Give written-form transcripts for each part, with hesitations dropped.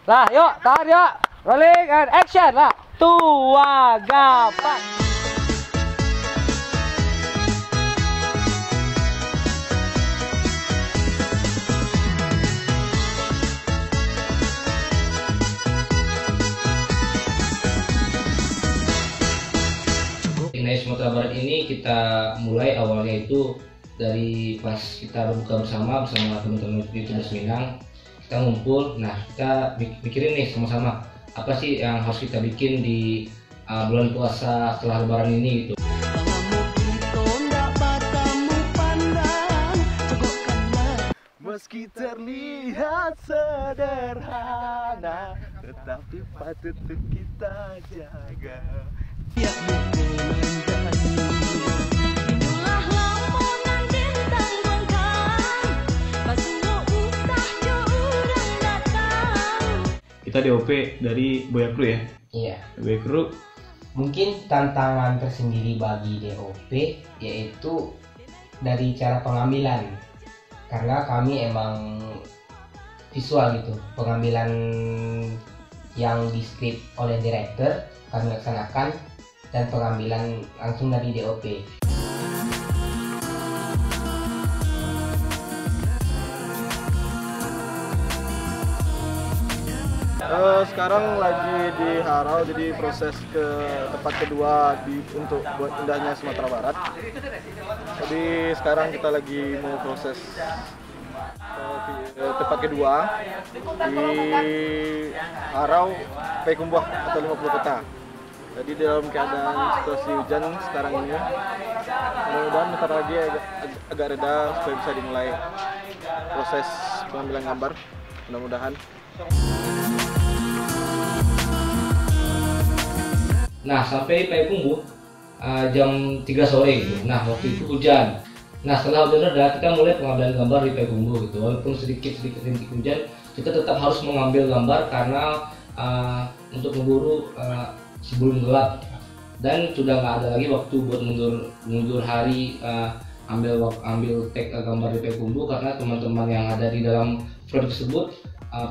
Lah, yuk, tahan yuk. Rolling and action lah. Tua gapan. Night Sumatera Barat ini kita mulai awalnya itu dari pas kita berbuka bersama teman-teman YouTubers Minang, kita ngumpul. Nah, kita mikirin nih sama-sama apa sih yang harus kita bikin di bulan puasa setelah Lebaran ini gitu. Meski terlihat sederhana, tetapi patut untuk kita jaga. Kita DOP dari Boya Crew ya? Iya. Boya Crew. Mungkin tantangan tersendiri bagi DOP yaitu dari cara pengambilan, karena kami emang visual gitu, pengambilan yang di script oleh director kami laksanakan dan pengambilan langsung dari DOP. Sekarang lagi di Harau, jadi proses ke tempat kedua untuk buat indahnya Sumatera Barat. Jadi sekarang kita lagi mau proses tempat kedua di Harau, Payakumbuh atau 50 kota. Jadi dalam keadaan situasi hujan sekarang ini, mudah-mudahan bentar lagi agak reda supaya bisa dimulai proses pengambilan gambar. Mudah-mudahan. Nah, sampai Payakumbuh jam 3 sore gitu. Nah, waktu itu hujan. Nah, setelah hujan reda, kita mulai pengambilan gambar di Payakumbuh gitu. Walaupun sedikit rintik hujan, kita tetap harus mengambil gambar karena untuk memburu sebelum gelap. Dan sudah nggak ada lagi waktu buat mundur hari ambil take gambar di Payakumbuh, karena teman-teman yang ada di dalam frame tersebut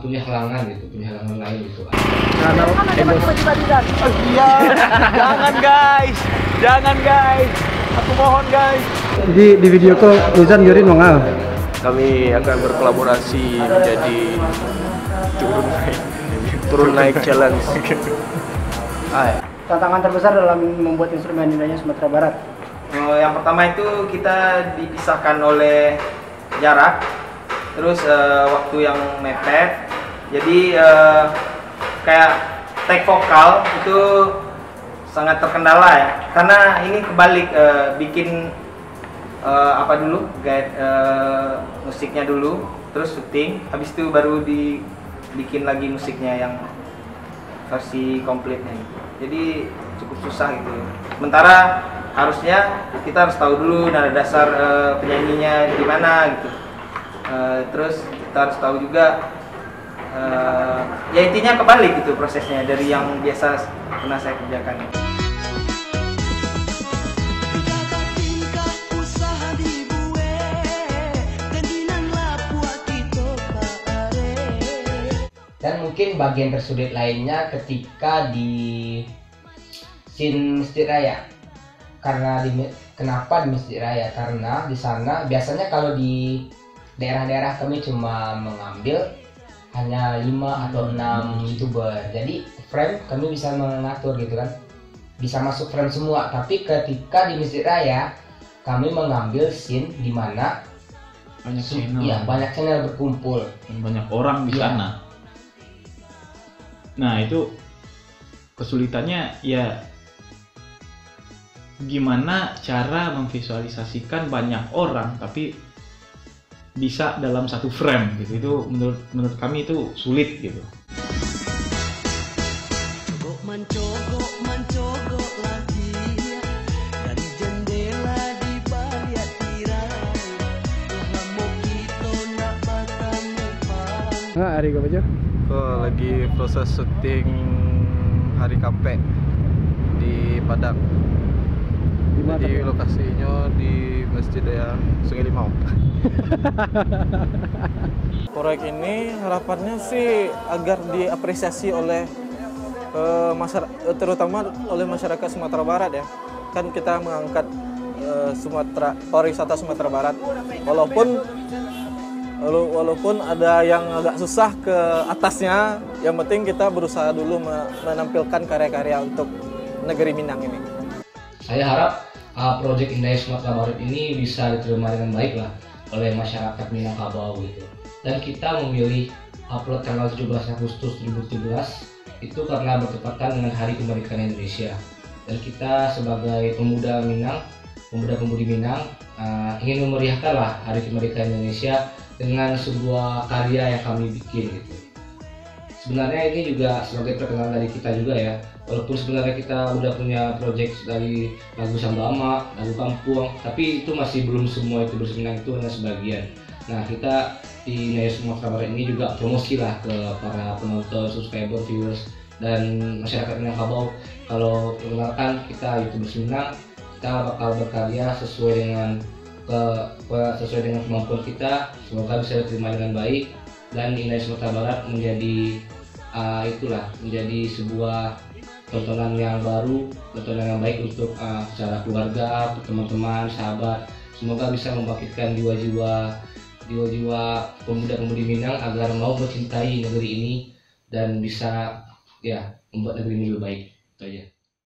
punya halangan lain gitu. Iya, jangan guys, aku mohon guys. Di video call Uzan Yurin Mongal. Kami akan berkolaborasi menjadi turun naik challenge. Tantangan terbesar dalam membuat instrumen indahnya Sumatera Barat. Yang pertama itu kita dipisahkan oleh jarak, terus waktu yang mepet, jadi kayak take vokal itu sangat terkendala ya, karena ini kebalik, bikin apa dulu, guide musiknya dulu, terus syuting, habis itu baru dibikin lagi musiknya yang versi komplitnya gitu. Jadi cukup susah gitu. Sementara harusnya kita harus tahu dulu nada dasar penyanyinya gimana gitu. Terus kita harus tahu juga ya intinya kebalik gitu prosesnya dari yang biasa pernah saya kerjakan. Dan mungkin bagian tersulit lainnya ketika di scene Masjid Raya. Kenapa di Masjid Raya? Karena di sana biasanya kalau di daerah-daerah kami cuma mengambil hanya 5 atau 6 YouTuber. Jadi frame kami bisa mengatur gitu kan. Bisa masuk frame semua, tapi ketika di Masjid Raya kami mengambil scene di mana banyak channel berkumpul Dan banyak orang di sana. Nah, itu kesulitannya ya gimana cara memvisualisasikan banyak orang tapi bisa dalam satu frame gitu. Itu menurut kami itu sulit gitu. Hari apa aja? Lagi proses syuting Hari Kape di Padang. Di lokasinya di Masjid Raya Sungai Limau. Proyek ini harapannya sih agar diapresiasi oleh terutama oleh masyarakat Sumatera Barat ya. Kan kita mengangkat pariwisata Sumatera Barat. Walaupun ada yang agak susah ke atasnya, yang penting kita berusaha dulu menampilkan karya-karya untuk negeri Minang ini. Saya harap proyek Indahnya Sumatera Barat ini bisa diterima dengan baik lah oleh masyarakat Minangkabau gitu. Dan kita memilih upload tanggal 17 Agustus 2017 itu karena bertepatan dengan Hari Kemerdekaan Indonesia. Dan kita sebagai pemuda Minang, pemuda-pemudi Minang ingin memeriahkan lah Hari Kemerdekaan Indonesia dengan sebuah karya yang kami bikin gitu. Sebenarnya ini juga sebagai perkenalan dari kita juga ya. Walaupun sebenarnya kita udah punya project dari lagu Sambama, lagu Kampung, tapi itu masih belum semua itu berseminang, itu hanya sebagian. Nah, kita di Indahnya Sumatera Barat ini juga promosi lah ke para penonton, subscriber, viewers, dan masyarakat Minangkabau. Kalau perkenalkan kita YouTuber Minang, kita bakal berkarya sesuai dengan kemampuan kita. Semoga bisa diterima dengan baik dan Indahnya Sumatera Barat menjadi menjadi sebuah tontonan yang baru, tontonan yang baik untuk secara keluarga, teman-teman, sahabat. Semoga bisa membangkitkan jiwa-jiwa pemuda-pemudi Minang agar mau mencintai negeri ini dan bisa ya membuat negeri ini lebih baik. Itu aja.